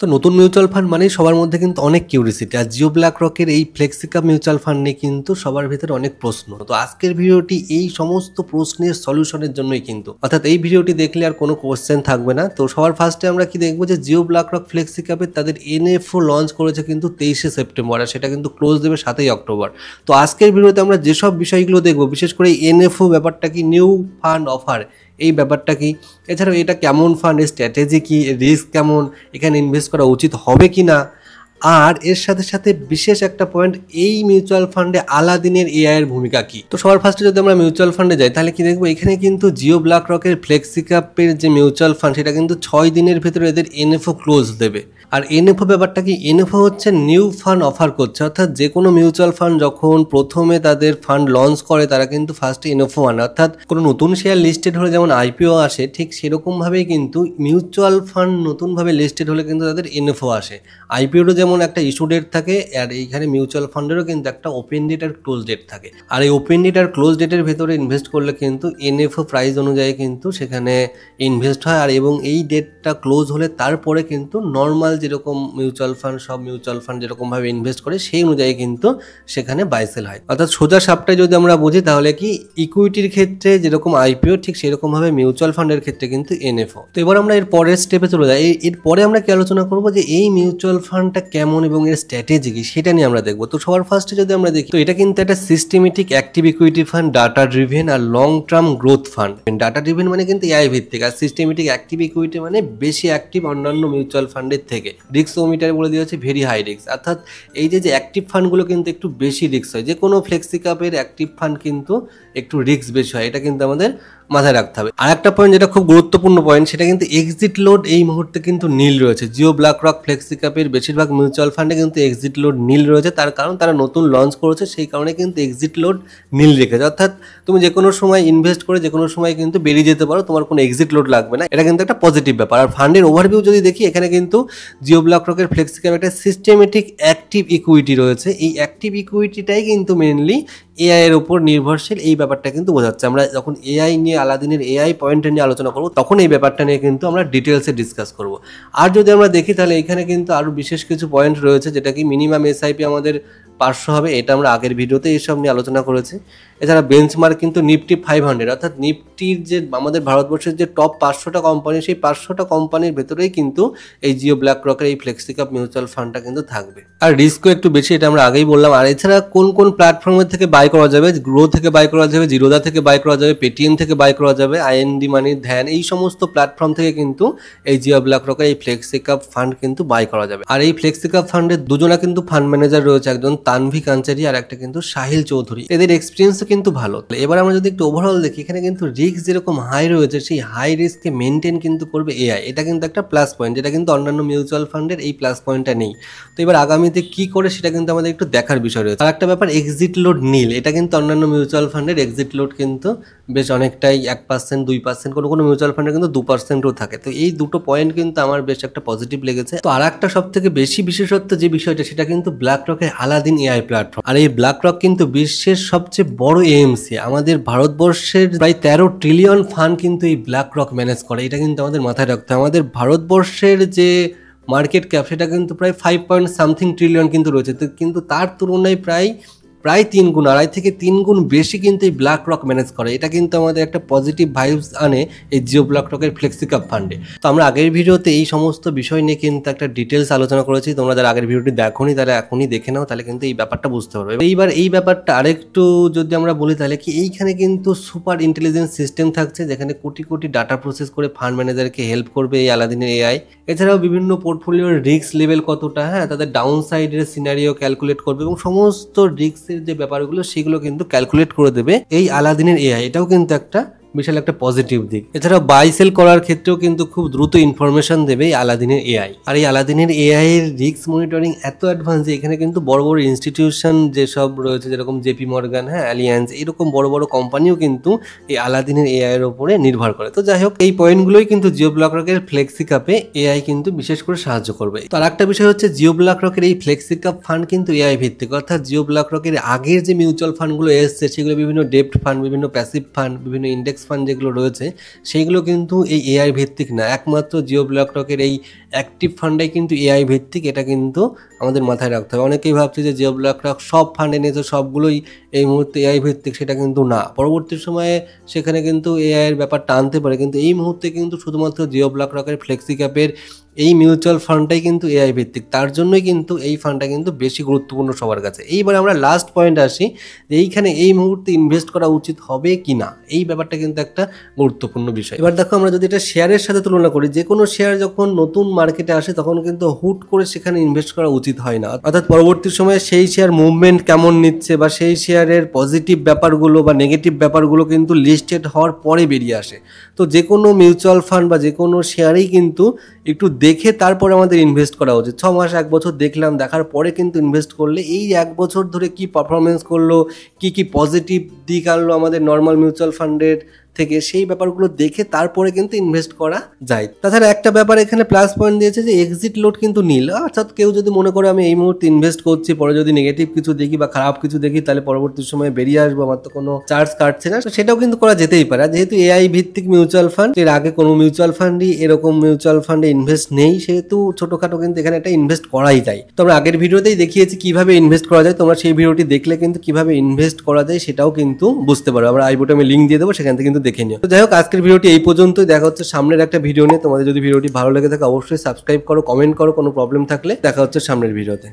তো নতুন mutual fund মানেই সবার মধ্যে কিন্তু অনেক কিউরিসিটি, আর জিও ব্ল্যাক রকের এই ফ্লেক্সিকাপ মিউচুয়াল ফান্ড নিয়ে কিন্তু সবার ভিতরে অনেক প্রশ্ন। তো আজকের ভিডিওটি এই সমস্ত প্রশ্নের সলিউশনের জন্যই কিন্তু, অর্থাৎ এই ভিডিওটি দেখলে আর কোনো কোশ্চেন থাকবে না। তো সবার ফার্স্টে আমরা কি দেখবো যে জিও ব্ল্যাক রক ফ্লেক্সিকাপে তাদের এনএফও লঞ্চ করেছে কিন্তু 23শে সেপ্টেম্বর, আর সেটা কিন্তু ক্লোজ দেবে 7ই অক্টোবর। তো আজকের ভিডিওতে আমরা যেসব বিষয়গুলো দেখবো, বিশেষ করে এনএফও ব্যাপারটা কি, নিউ ফান্ড অফার এই ব্যাপারটা কি, এছাড়াও এটা কেমন ফান্ড, এর স্ট্র্যাটেজি কি, রিস্ক কেমন, এখানে ইনভেস্ট করা উচিত হবে কি না, আর এর সাথে সাথে বিশেষ একটা পয়েন্ট, এই মিউচুয়াল ফান্ডে আলাদিনের এআই এর ভূমিকা কি। তো সবার ফার্স্টে যদি আমরা মিউচুয়াল ফান্ডে যাই তাহলে কি দেখবো, এখানে কিন্তু জিও ব্ল্যাক রকের ফ্লেক্সিকাপের যে মিউচুয়াল ফান্ড সেটা কিন্তু 6 দিনের ভেতরে এদের এনএফও ক্লোজ দেবে। আর এনএফও ব্যাপারটা কি, এনএফও হচ্ছে নিউ ফান্ড অফার করছে, অর্থাৎ যে কোনো মিউচুয়াল ফান্ড যখন প্রথমে তাদের ফান্ড লঞ্চ করে তারা কিন্তু ফার্স্টে এনএফও আনে, অর্থাৎ কোনো নতুন শেয়ার লিস্টেড হলে যেমন আইপিও আসে, ঠিক সেরকমভাবেই কিন্তু মিউচুয়াল ফান্ড নতুনভাবে লিস্টেড হলে কিন্তু তাদের এনএফও আসে। আইপিওরও যেমন একটা ইস্যু ডেট থাকে, আর এইখানে মিউচুয়াল ফান্ডেরও কিন্তু একটা ওপেন ডেট আর ক্লোজ ডেট থাকে। আর এই ওপেন ডেট আর ক্লোজ ডেটের ভেতরে ইনভেস্ট করলে কিন্তু এনএফও প্রাইস অনুযায়ী কিন্তু সেখানে ইনভেস্ট হয়, আর এবং এই ডেটটা ক্লোজ হলে তারপরে কিন্তু নর্মাল যেরকম মিউচুয়াল ফান্ড, সব মিউচুয়াল ফান্ড যেরকমভাবে ইনভেস্ট করে সেই অনুযায়ী কিন্তু সেখানে বাই সেল হয়। অর্থাৎ সোজা সাপটায় যদি আমরা বুঝি তাহলে কি, ইকুইটির ক্ষেত্রে যেরকম আইপিও ঠিক সেরকমভাবে মিউচুয়াল ফান্ডের ক্ষেত্রে কিন্তু এনএফও। তো এবার আমরা এর পরের স্টেপে চলে যাই। এরপরে আমরা কি আলোচনা করবো যে এই মিউচুয়াল ফান্ডটা কেমন এবং এর স্ট্র্যাটেজি কি, সেটা নিয়ে আমরা দেখবো। তো সবার ফার্স্টে যদি আমরা দেখি, তো এটা কিন্তু একটা systematic active equity fund, data driven আর long term growth fund. Data driven মানে কিন্তু এআই ভিত্তিক, আর সিস্টেমেটিক অ্যাক্টিভ ইকুইটি মানে বেশি অ্যাক্টিভ অন্যান্য মিউচুয়াল ফান্ডের থেকে। রিস্ক ওমিটার বলে দেওয়া হচ্ছে ভেরি হাই রিস্ক, অর্থাৎ এই যে অ্যাক্টিভ ফান্ডগুলো কিন্তু একটু বেশি রিস্ক হয়, যে কোনো ফ্লেক্সিকাপের অ্যাক্টিভ ফান্ড কিন্তু একটু রিস্ক বেশি হয়, এটা কিন্তু আমাদের মাথায় রাখতে হবে। আর একটা পয়েন্ট যেটা খুব গুরুত্বপূর্ণ পয়েন্ট, সেটা কিন্তু এক্সিট লোড এই মুহূর্তে কিন্তু নীল রয়েছে। জিও ব্ল্যাক রক ফ্লেক্সিকাপের বেশিরভাগ মিউচুয়াল ফান্ডে কিন্তু এক্সিট লোড নীল রয়েছে, তার কারণ তারা নতুন লঞ্চ করেছে, সেই কারণে কিন্তু এক্সিট লোড নীল রেখেছে। অর্থাৎ তুমি যে কোনো সময় ইনভেস্ট করে যে কোনো সময় কিন্তু বেরিয়ে যেতে পারো, তোমার কোনো এক্সিট লোড লাগবে না, এটা কিন্তু একটা পজিটিভ ব্যাপার। আর ফান্ডের ওভারভিউ যদি দেখি, এখানে কিন্তু জিও ব্ল্যাক রকের ফ্লেক্সিকাপ একটা সিস্টেমেটিক অ্যাক্টিভ ইকুইটি রয়েছে। এই অ্যাক্টিভ ইকুইটিটাই কিন্তু মেনলি এআই এর উপর নির্ভরশীল, এই ব্যাপারটা কিন্তু বোঝাচ্ছে। আমরা যখন এআই নিয়ে, আলাদিনের এআই পয়েন্ট নিয়ে আলোচনা করবো, তখন এই ব্যাপারটা নিয়ে কিন্তু আমরা ডিটেলসে ডিসকাস করব। আর যদি আমরা দেখি তাহলে এখানে কিন্তু আরও বিশেষ কিছু পয়েন্ট রয়েছে, যেটা কি মিনিমাম এসআইপি আমাদের 500 হবে, এটা আমরা আগের ভিডিওতে এইসব নিয়ে আলোচনা করেছি। এছাড়া বেঞ্চমার্ক কিন্তু নিফটি 500, অর্থাৎ নিফটির যে আমাদের ভারতবর্ষের যে টপ 500টা কোম্পানি, সেই 500টা কোম্পানির ভেতরেই কিন্তু এই জিও ব্ল্যাক রকের এই ফ্লেক্সিকাপ মিউচুয়াল ফান্ডটা কিন্তু থাকবে। আর রিস্কও একটু বেশি, এটা আমরা আগেই বললাম। আর এছাড়া কোন কোন প্ল্যাটফর্মের থেকে বাই করা যাবে, গ্রো থেকে বাই করা যাবে, জিরোদা থেকে বাই করা যাবে, পেটিএম থেকে বাই করা যাবে, আইএনডি মানি, ধ্যান, এই সমস্ত প্ল্যাটফর্ম থেকে কিন্তু এই জিও ব্ল্যাক রকের এই ফ্লেক্সিকাপ ফান্ড কিন্তু বাই করা যাবে। আর এই ফ্লেক্সিকাপ ফান্ডের দুজনা কিন্তু ফান্ড ম্যানেজার রয়েছে, একজন তানভি কাঞ্চারি আর একটা কিন্তু সাহিল চৌধুরী। এদের এক্সপিরিয়েন্সও কিন্তু ভালো। এবার আমরা যদি একটু ওভারঅল দেখি, এখানে কিন্তু রিস্ক যেরকম হাই রয়েছে, সেই হাই রিস্ককে মেনটেন কিন্তু করবে এআই, এটা কিন্তু একটা প্লাস পয়েন্ট, যেটা কিন্তু অন্যান্য মিউচুয়াল ফান্ডের এই প্লাস পয়েন্টটা নেই। তো এবার আগামীতে কি করে সেটা কিন্তু আমাদের একটু দেখার বিষয় রয়েছে। আর একটা ব্যাপার, এক্সিট লোড নীল, এটা কিন্তু অন্যান্য মিউচুয়াল ফান্ডের এক্সিট লোড কিন্তু বেশ অনেকটাই 1%, 2%, কোনো কোনো মিউচুয়াল ফান্ডে কিন্তু 2%ও থাকে। তো এই দুটো পয়েন্ট কিন্তু আমার বেশ একটা পজিটিভ লেগেছে। তো আর একটা সব থেকে বেশি বিশেষত্ব যে বিষয়টা, সেটা কিন্তু ব্ল্যাক রকের আলাদিন এআই প্ল্যাটফর্ম। আর এই ব্ল্যাক রক কিন্তু বিশ্বের সবচেয়ে বড় এএমসি, আমাদের ভারতবর্ষের প্রায় 13 ট্রিলিয়ন ফান্ড কিন্তু এই ব্ল্যাক রক ম্যানেজ করে, এটা কিন্তু আমাদের মাথায় রাখতে হবে। আমাদের ভারতবর্ষের যে মার্কেট ক্যাপ, সেটা কিন্তু প্রায় 5 ট্রিলিয়ন কিন্তু রয়েছে, তো কিন্তু তার তুলনায় প্রায় 3 গুণ, 2.5 থেকে 3 গুণ বেশি কিন্তু এই ব্ল্যাক রক ম্যানেজ করে। এটা কিন্তু আমাদের একটা পজিটিভ ভাইবস আনে এই জিও ব্ল্যাক রকের ফ্লেক্সিকাপ ফান্ডে। তো আমরা আগের ভিডিওতে এই সমস্ত বিষয় নিয়ে কিন্তু একটা ডিটেলস আলোচনা করেছি, তোমরা যারা আগের ভিডিওটি দেখোনি তারা এখনই দেখে নাও, তাহলে কিন্তু এই ব্যাপারটা বুঝতে পারবে। এইবার এই ব্যাপারটা আরেকটু যদি আমরা বলি, তাহলে কি এইখানে কিন্তু সুপার ইন্টেলিজেন্স সিস্টেম থাকছে, যেখানে কোটি কোটি ডাটা প্রসেস করে ফান্ড ম্যানেজারকে হেল্প করবে এই আলাদিনের এআই। এছাড়াও বিভিন্ন পোর্টফোলিওর রিস্ক লেভেল কতটা, তাদের ডাউন সাইডের সিনারিও ক্যালকুলেট করবে, এবং সমস্ত রিস্ক যে ব্যাপারগুলো সেগুলো কিন্তু ক্যালকুলেট করে দেবে এই আলাদিনের এআই। এটাও কিন্তু একটা বিশাল একটা পজিটিভ দিক। এছাড়াও বাই সেল করার ক্ষেত্রেও কিন্তু খুব দ্রুত ইনফরমেশন দেবে এই আলাদিনের এআই। আর এই আলাদিনের এআই এর রিস্ক মনিটরিং এত অ্যাডভান্স যে এখানে কিন্তু বড় বড় ইনস্টিটিউশন যেসব রয়েছে, যেরকম জেপি মর্গান, অ্যালিয়ান্স, এরকম বড় বড় কোম্পানিও কিন্তু এই আলাদিনের এআই এর উপরে নির্ভর করে। তো যাই হোক, এই পয়েন্টগুলোই কিন্তু জিও ব্ল্যাক রকের ফ্লেক্সিকাপে এআই কিন্তু বিশেষ করে সাহায্য করবে। তো আর একটা বিষয় হচ্ছে, জিও ব্ল্যাক রকের এই ফ্লেক্সিকাপ ফান্ড কিন্তু এআই ভিত্তিক, অর্থাৎ জিও ব্ল্যাক রকের আগের যে মিউচুয়াল ফান্ডগুলো এসছে, সেগুলো বিভিন্ন ডেপ্ট ফান্ড, বিভিন্ন প্যাসিভ ফান্ড, বিভিন্ন ইন্ডেক্স ইন্ডেক্স ফান্ড যেগুলো রয়েছে সেইগুলো কিন্তু এই এআই ভিত্তিক না, একমাত্র জিও ব্ল্যাকরকের এই অ্যাক্টিভ ফান্ডটাই কিন্তু এআই ভিত্তিক। এটা কিন্তু আমাদের মাথায় রাখতে হবে। অনেকেই ভাবছে যে জিও ব্ল্যাকরক সব ফান্ড এনেছে, সবগুলোই এই মুহূর্তে এআই ভিত্তিক, সেটা কিন্তু না। পরবর্তী সময়ে সেখানে কিন্তু এআই এর ব্যাপারটা আনতে পারে, কিন্তু এই মুহূর্তে কিন্তু শুধুমাত্র জিও ব্ল্যাকরকের ফ্লেক্সি ক্যাপের এই মিউচুয়াল ফান্ডটাই কিন্তু এআই ভিত্তিক। তার জন্যই কিন্তু এই ফান্ডটা কিন্তু বেশি গুরুত্বপূর্ণ সবার কাছে। এইবার আমরা লাস্ট পয়েন্ট আসি, এইখানে এই মুহূর্তে ইনভেস্ট করা উচিত হবে কি না, এই ব্যাপারটা কিন্তু একটা গুরুত্বপূর্ণ বিষয়। এবার দেখো, আমরা যদি এটা শেয়ারের সাথে তুলনা করি, যে কোনো শেয়ার যখন নতুন মার্কেটে আসে তখন কিন্তু হুট করে সেখানে ইনভেস্ট করা উচিত হয় না। অর্থাৎ পরবর্তী সময়ে সেই শেয়ার মুভমেন্ট কেমন নিচ্ছে বা সেই শেয়ারের পজিটিভ ব্যাপারগুলো বা নেগেটিভ ব্যাপারগুলো কিন্তু লিস্টেড হওয়ার পরে বেরিয়ে আসে। তো যে কোনো মিউচুয়াল ফান্ড বা যে কোনো শেয়ারেই কিন্তু একটু দেখে তারপরে আমাদের ইনভেস্ট করা উচিত। 6 মাস 1 বছর দেখলাম, দেখার পরে কিন্তু ইনভেস্ট করলে এই 1 বছর ধরে কি পারফরমেন্স করলো, কি পজিটিভ দিক আনলো আমাদের নর্মাল মিউচুয়াল ফান্ডের থেকে, সেই ব্যাপারগুলো দেখে তারপরে কিন্তু ইনভেস্ট করা যায়। তাছাড়া একটা ব্যাপার এখানে প্লাস পয়েন্ট দিয়েছে যে এক্সিট লোড কিন্তু নীল। অর্থাৎ কেউ যদি মনে করে আমি এই মুহূর্তে ইনভেস্ট করছি, পরে যদি নেগেটিভ কিছু দেখি বা খারাপ কিছু দেখি তাহলে পরবর্তী সময়ে বেরিয়ে আসবো, আমার তো কোনো চার্জ কাটছে না, সেটাও কিন্তু করা যেতেই পারে। যেহেতু এআই ভিত্তিক মিউচুয়াল ফান্ড, এর আগে কোনো মিউচুয়াল ফান্ডই এরকম মিউচুয়াল ফান্ডে ইনভেস্ট নেই, সেহেতু ছোটখাটো কিন্তু এখানে একটা ইনভেস্ট করাই যায়। তো আমরা আগের ভিডিওতেই দেখিয়েছি কিভাবে ইনভেস্ট করা যায়, তোমরা সেই ভিডিওটি দেখলে কিন্তু কিভাবে ইনভেস্ট করা যায় সেটাও কিন্তু বুঝতে পারো। আমরা আই বাটনে লিঙ্ক দিয়ে দেবো, সেখান থেকে কিন্তু দেখে নিও। তো যাই হোক, আজকের ভিডিওটি এই পর্যন্তই। দেখা হচ্ছে সামনের একটা ভিডিও নিয়ে। তোমাদের যদি ভিডিওটি ভালো লেগে থাকে অবশ্যই সাবস্ক্রাইব করো, কমেন্ট করো, কোনো প্রবলেম থাকলে। দেখা হচ্ছে সামনের ভিডিওতে।